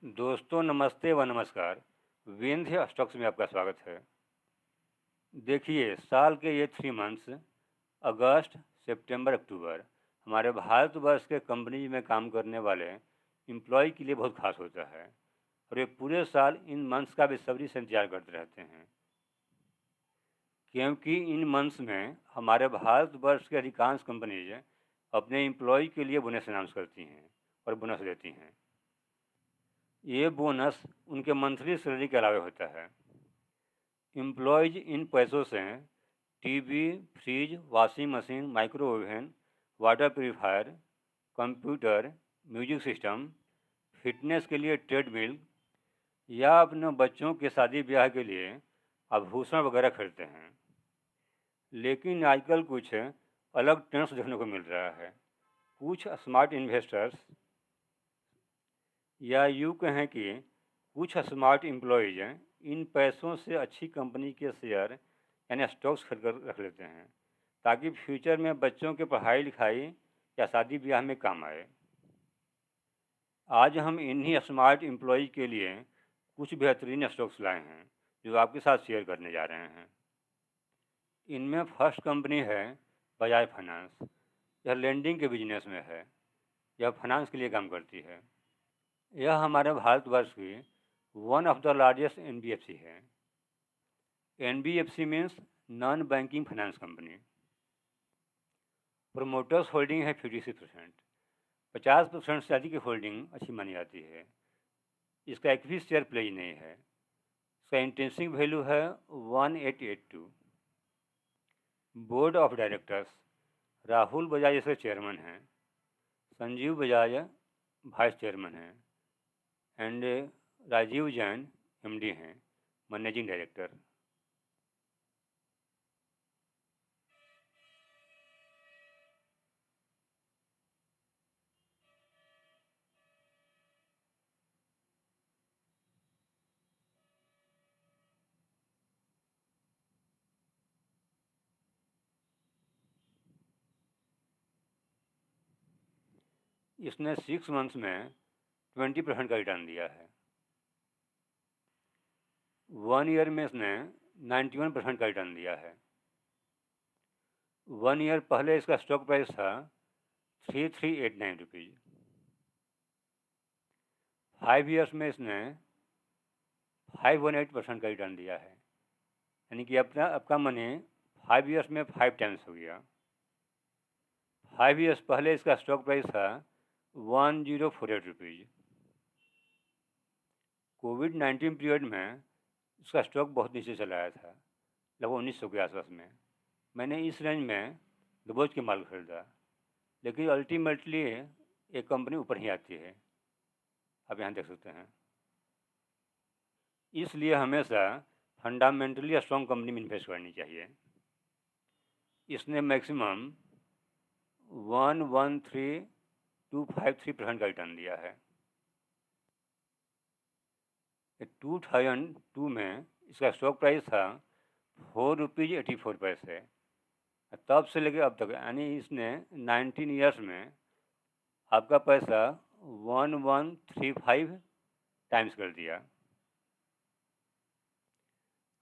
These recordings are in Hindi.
दोस्तों नमस्ते व नमस्कार। विंध्य स्टॉक्स में आपका स्वागत है। देखिए, साल के ये 3 मंथ्स अगस्त, सितंबर, अक्टूबर हमारे भारतवर्ष के कंपनी में काम करने वाले एम्प्लॉय के लिए बहुत खास होता है और ये पूरे साल इन मंथ्स का बेसब्री से इंतजार करते रहते हैं, क्योंकि इन मंथ्स में हमारे भारतवर्ष के अधिकांश कंपनीज अपने एम्प्लॉय के लिए बोनस अनाउंस करती हैं और बोनस देती हैं। ये बोनस उनके मंथली सैलरी के अलावा होता है। एम्प्लॉयज इन पैसों से TV, fridge, washing machine, micro oven, water purifier, computer, music system, fitness के लिए ट्रेडमिल या अपने बच्चों के शादी ब्याह के लिए आभूषण वगैरह खरीदते हैं। लेकिन आजकल कुछ अलग ट्रेंड्स देखने को मिल रहा है। कुछ स्मार्ट इन्वेस्टर्स या यूँ कहें कि कुछ स्मार्ट एम्प्लॉयज इन पैसों से अच्छी कंपनी के शेयर यानी स्टॉक्स खरीद कर रख लेते हैं, ताकि फ्यूचर में बच्चों के पढ़ाई लिखाई या शादी ब्याह में काम आए। आज हम इन्हीं स्मार्ट एम्प्लॉय के लिए कुछ बेहतरीन स्टॉक्स लाए हैं जो आपके साथ शेयर करने जा रहे हैं। इनमें फर्स्ट कंपनी है बजाज फाइनेंस। यह लेंडिंग के बिजनेस में है। यह फाइनेंस के लिए काम करती है। यह हमारे भारतवर्ष की one of the largest NBFC है। NBFC means non banking finance company. Promoters holding है 56%। 50% से अधिक की होल्डिंग अच्छी मानी जाती है। इसका एक भी शेयर प्लेज नहीं है। इसका इंट्रिंसिक वैल्यू है 1882। Board of directors Rahul Bajaj इसके चेयरमैन हैं, संजीव बजाज वाइस चेयरमैन हैं एंड राजीव जैन एमडी हैं, मैनेजिंग डायरेक्टर। इसने 6 मंथ्स में 20% का रिटर्न दिया है। 1 ईयर में इसने 91% का रिटर्न दिया है। 1 ईयर पहले इसका स्टॉक प्राइस था 3389 रुपीज़। 5 ईयर्स में इसने 518% का रिटर्न दिया है, यानी कि आपका मनी 5 ईयर्स में 5 टाइम्स हो गया। 5 ईयर्स पहले इसका स्टॉक प्राइस था 1048 रुपीज़। कोविड-19 पीरियड में इसका स्टॉक बहुत नीचे चला आया था, लगभग 1900 के आसपास में। मैंने इस रेंज में दबोच के माल खरीदा, लेकिन अल्टीमेटली एक कंपनी ऊपर ही आती है, आप यहाँ देख सकते हैं। इसलिए हमेशा फंडामेंटली स्ट्रॉन्ग कंपनी में इन्वेस्ट करनी चाहिए। इसने मैक्सिमम 113253% का रिटर्न दिया है। 2002 में इसका स्टॉक प्राइस था 4 रुपीज़ 84 पैसे। तब से लेकर अब तक, यानी इसने 19 ईयर्स में आपका पैसा 1135 टाइम्स कर दिया।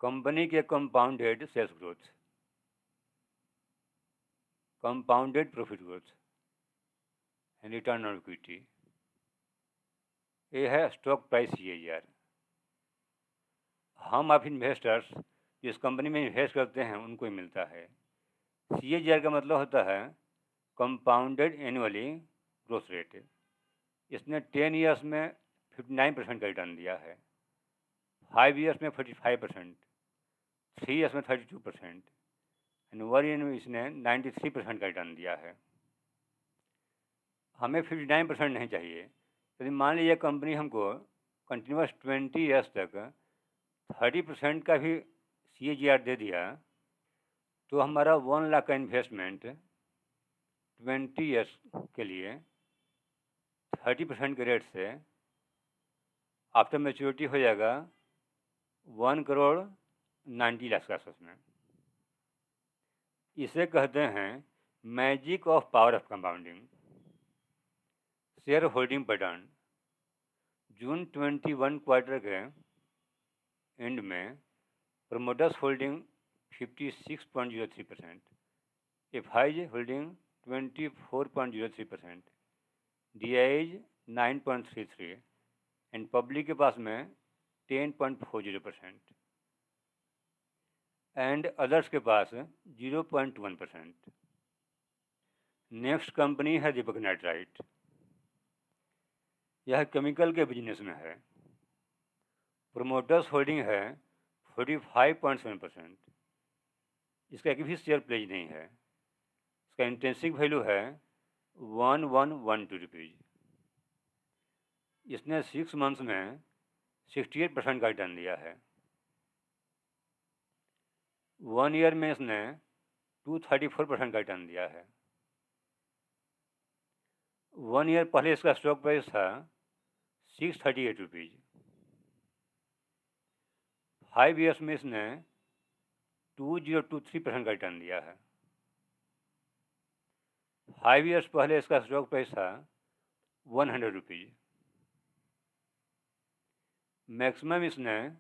कंपनी के compounded sales growth, compounded profit growth and return on equity, ये है स्टॉक प्राइस CAGR। हम आप इन्वेस्टर्स जिस कंपनी में इन्वेस्ट करते हैं उनको ही मिलता है। CAGR का मतलब होता है कंपाउंडेड एनुअली ग्रोथ रेट। इसने 10 ईयर्स में 59% का रिटर्न दिया है, 5 ईयर्स में 45%, 3 ईयर्स में 32% एंड 1 ईयर में इसने 93% का रिटर्न दिया है। हमें 59% नहीं चाहिए। यदि मान लीजिए कंपनी हमको कंटिन्यूस 20 ईयर्स तक 30% का भी CAGR दे दिया, तो हमारा 1 लाख का इन्वेस्टमेंट 20 ईयर्स के लिए 30% के रेट से आफ्टर मैच्योरिटी हो जाएगा 1,90,00,000 के आसपास में। इसे कहते हैं magic of power of compounding. Share holding pattern, June 21 quarter के एंड में promoters holding 56.03%, FIIs holding 24.03%, DIs 9.33 and public के पास में 10.40% एंड अदर्स के पास 0.1%। नेक्स्ट कंपनी है दीपक नाइट्राइट। यह केमिकल के बिजनेस में है। प्रोमोटर्स होल्डिंग है 45.7%। इसका एक भी शेयर प्लेज नहीं है। इसका इंट्रिंसिक वैल्यू है 1112 रुपीज़। इसने 6 मंथ्स में 68% का रिटर्न दिया है। 1 ईयर में इसने 234% का रिटर्न दिया है। 1 ईयर पहले इसका स्टॉक प्राइस था 638 रुपीज़। 5 ईयर्स में इसने 2023% का रिटर्न दिया है। 5 ईयर्स पहले इसका स्टॉक प्राइस था 100 रुपीज़। मैक्सिमम इसने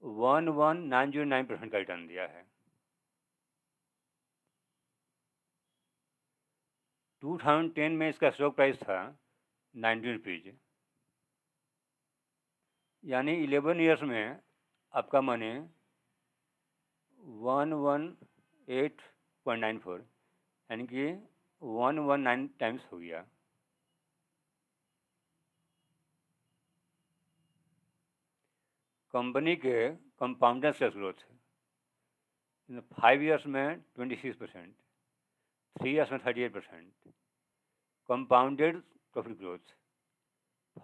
11909% का रिटर्न दिया है। 2010 में इसका स्टॉक प्राइस था 90 रुपीज़। यानी 11 ईयर्स में आपका मनी 118.94 यानी कि 119 टाइम्स हो गया। कंपनी के कंपाउंडर सेल्स ग्रोथ 5 ईयर्स में 26%, 3 ईयर्स में 38%। कंपाउंडेड प्रॉफिट ग्रोथ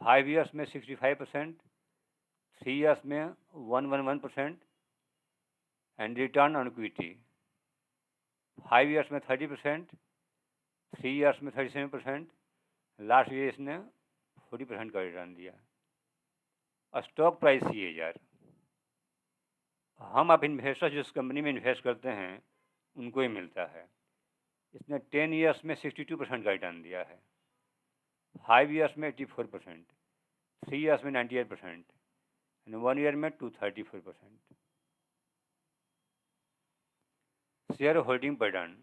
5 ईयर्स में 65%, 3 ईयर्स में 111% and return on equity 5 years में 30%, 3 ईयर्स में 37%, लास्ट ईयर इसने 40% का रिटर्न दिया। Stock price 8000। हम आप इन्वेस्टर जिस कंपनी में इन्वेस्ट करते हैं उनको ही मिलता है। इसने 10 ईयर्स में 62% का रिटर्न दिया है। 5 ईयर्स में 84%, 3 ईयर्स में 98% एंड 1 ईयर में 234%। शेयर होल्डिंग पैटर्न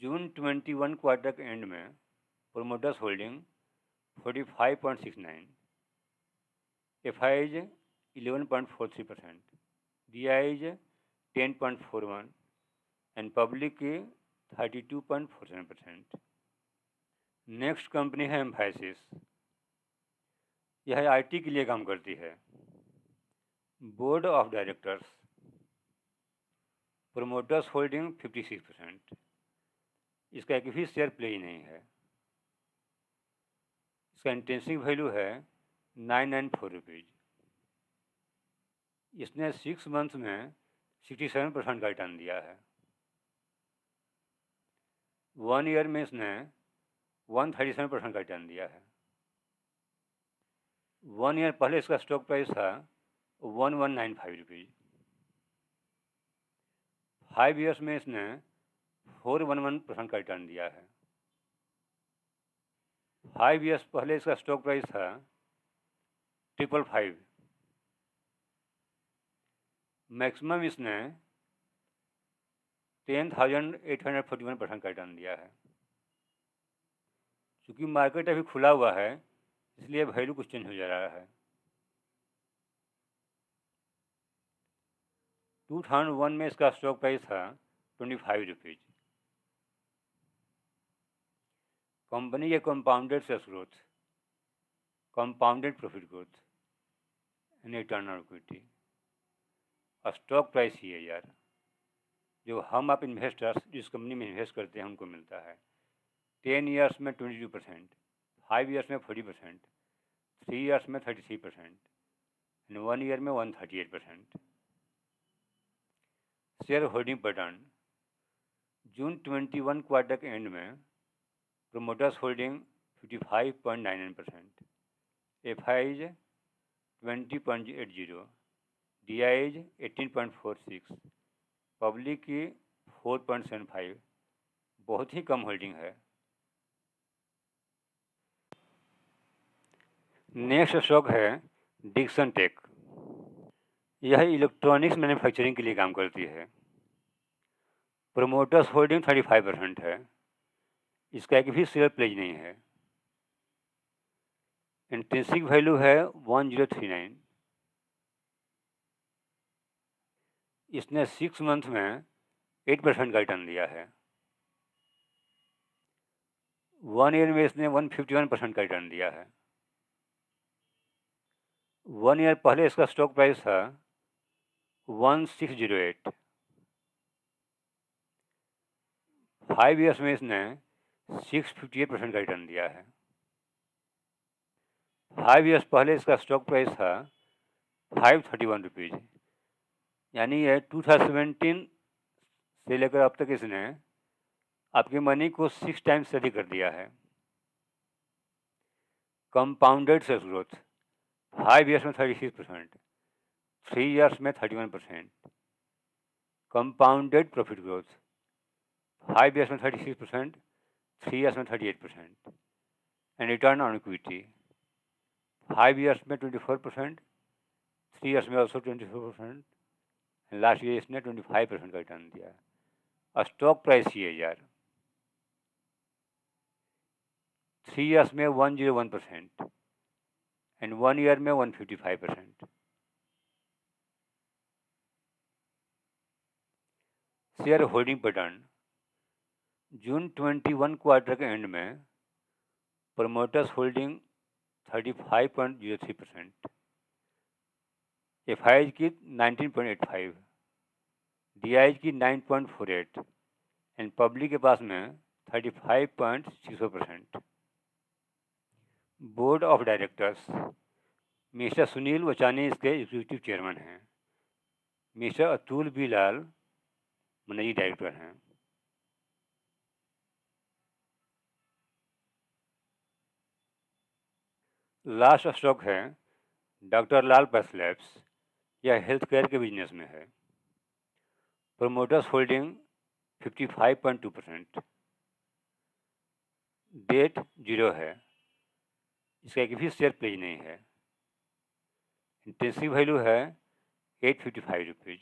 जून 21 क्वार्टर के एंड में promoters holding 45.69, FIIs 11.43%, DIs 10.41 and public की 32.47%। नेक्स्ट कंपनी है एम्फैसिस। यह आईटी के लिए काम करती है। Board of directors promoters holding 56%। इसका एक भी शेयर प्ले ही नहीं है। इसका इंट्रिंसिक वैल्यू है 994 रुपीज़। इसने 6 मंथ्स में 67% का रिटर्न दिया है। 1 ईयर में इसने 137% का रिटर्न दिया है। 1 ईयर पहले इसका स्टॉक प्राइस था 1195 रुपीज़। 5 ईयर्स में इसने 411% का रिटर्न दिया है। 5 ईयर्स पहले इसका स्टॉक प्राइस था 555। मैक्सिमम इसने 10,841% का रिटर्न दिया है। चूँकि मार्केट अभी खुला हुआ है इसलिए वैल्यू कुछ चेंज हो जा रहा है। 2001 में इसका स्टॉक प्राइस था 25 रुपीज़। कंपनी के compounded sales growth, compounded profit growth and return on equity, stock price ही है यार जो हम आप इन्वेस्टर्स जिस कंपनी में इन्वेस्ट करते हैं उनको मिलता है। 10 ईयर्स में 22%, 5 ईयर्स में 40%, 3 ईयर्स में 33% एंड 1 ईयर में 138%। शेयर होल्डिंग पैटर्न जून 21 क्वार्टर के एंड में promoters holding 55.99%, FIIs 20.80, DIs 18.46, public की 4.75। बहुत ही कम होल्डिंग है। नेक्स्ट स्टॉक है डिक्सन टेक। यह इलेक्ट्रॉनिक्स मैन्युफैक्चरिंग के लिए काम करती है। प्रोमोटर्स होल्डिंग 35% है। इसका एक भी शेयर प्लेज नहीं है। इंट्रिंसिक वैल्यू है 1039। इसने 6 मंथ में 8% का रिटर्न दिया है। 1 ईयर में इसने 151% का रिटर्न दिया है। 1 ईयर पहले इसका स्टॉक प्राइस था 1608। 5 ईयर्स में इसने 658% का रिटर्न दिया है। 5 ईयर्स पहले इसका स्टॉक प्राइस था 531 रुपीज़। यानी ये 2017 से लेकर अब तक इसने आपकी मनी को 6 टाइम्स से अधिक कर दिया है। कंपाउंडेड सेल्स ग्रोथ 5 ईयर्स में 36%, 3 ईयर्स में 31%। कंपाउंडेड प्रॉफिट ग्रोथ 5 ईयर्स में 36%, 3 ईयर्स में 38%। And return on equity 5 years में 24%, 3 ईयर्स में ऑल्सो 24%। लास्ट ईयर इसने 25% का रिटर्न दिया है। Stock price 6000। 3 ईयर्स में 101% एंड 1 ईयर में 155%। शेयर होल्डिंग पैटर्न जून 21 क्वार्टर के एंड में प्रमोटर्स होल्डिंग 35.03%, एफआईज की 19.85, डीआईज की 9.48 एंड पब्लिक के पास में 35.64%। Board of directors mister Sunil Vachani इसके एग्जीक्यूटिव चेयरमैन हैं। Mister Atul B Lal managing director हैं। लास्ट स्टॉक है डॉक्टर लाल पैथ लैब्स। यह हेल्थ केयर के बिजनेस में है। Promoters holding 55.2%। डेट 0 है। इसका एक भी शेयर प्लेज नहीं है। इंटेंसिव वैल्यू है 855 रुपीज़।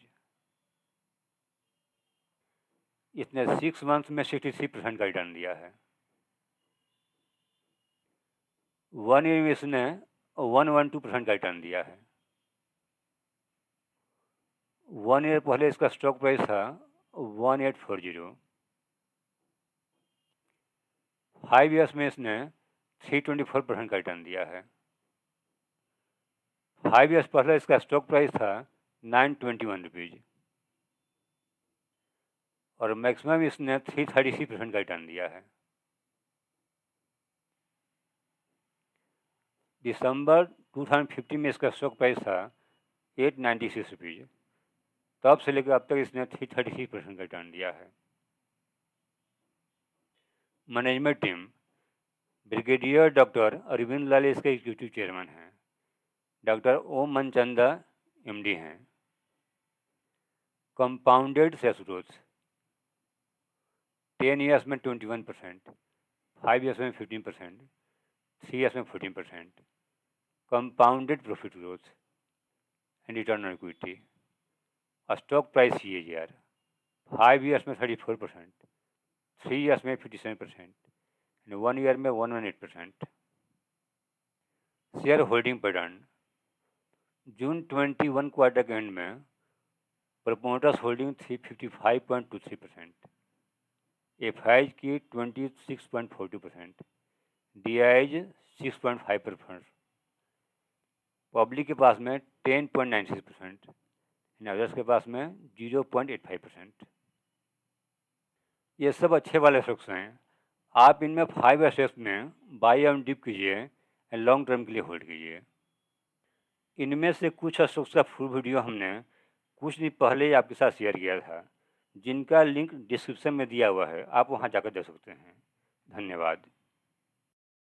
इसने 6 मंथ में 63% का रिटर्न दिया है। 1 ईयर में इसने 112% का रिटर्न दिया है। 1 ईयर पहले इसका स्टॉक प्राइस था 1840। 5 ईयर्स में इसने 324% का रिटर्न दिया है। 5 ईयर्स पहले इसका स्टॉक प्राइस था 921 रुपीज़ और मैक्सिमम इसने 333% का रिटर्न दिया है। दिसंबर 2015 में इसका स्टॉक प्राइस था 896 रुपीज़। तब से लेकर अब तक इसने 333% का रिटर्न दिया है। Management team brigadier doctor Arvind Lal इसके एग्जीक्यूटिव चेयरमैन हैं। डॉक्टर ओम मनचंदा एमडी हैं। कंपाउंडेड सेल्स ग्रोथ 10 ईयर्स में 21%, 5 ईयर्स में 15%, 3 ईयर्स में 14%। Compounded profit growth and return on equity stock price 6000। 5 years में 34%, 3 ईयर्स में 57% एंड 1 ईयर में 118%। शेयर होल्डिंग पैटर्न जून 21 क्वार्टर के एंड में प्रमोटर्स होल्डिंग थी 55.23%, एफआईज की 26.42%, डीआईज 6.5%, पब्लिक के पास में 10.96% एंड अदर्स के पास में 0.85%। ये सब अच्छे वाले स्टॉक्स हैं। आप इनमें 5 स्टेप्स में बाई एंड डिप कीजिए एंड लॉन्ग टर्म के लिए होल्ड कीजिए। इनमें से कुछ स्टॉक्स का फुल वीडियो हमने कुछ दिन पहले ही आपके साथ शेयर किया था, जिनका लिंक डिस्क्रिप्शन में दिया हुआ है। आप वहां जाकर देख सकते हैं। धन्यवाद।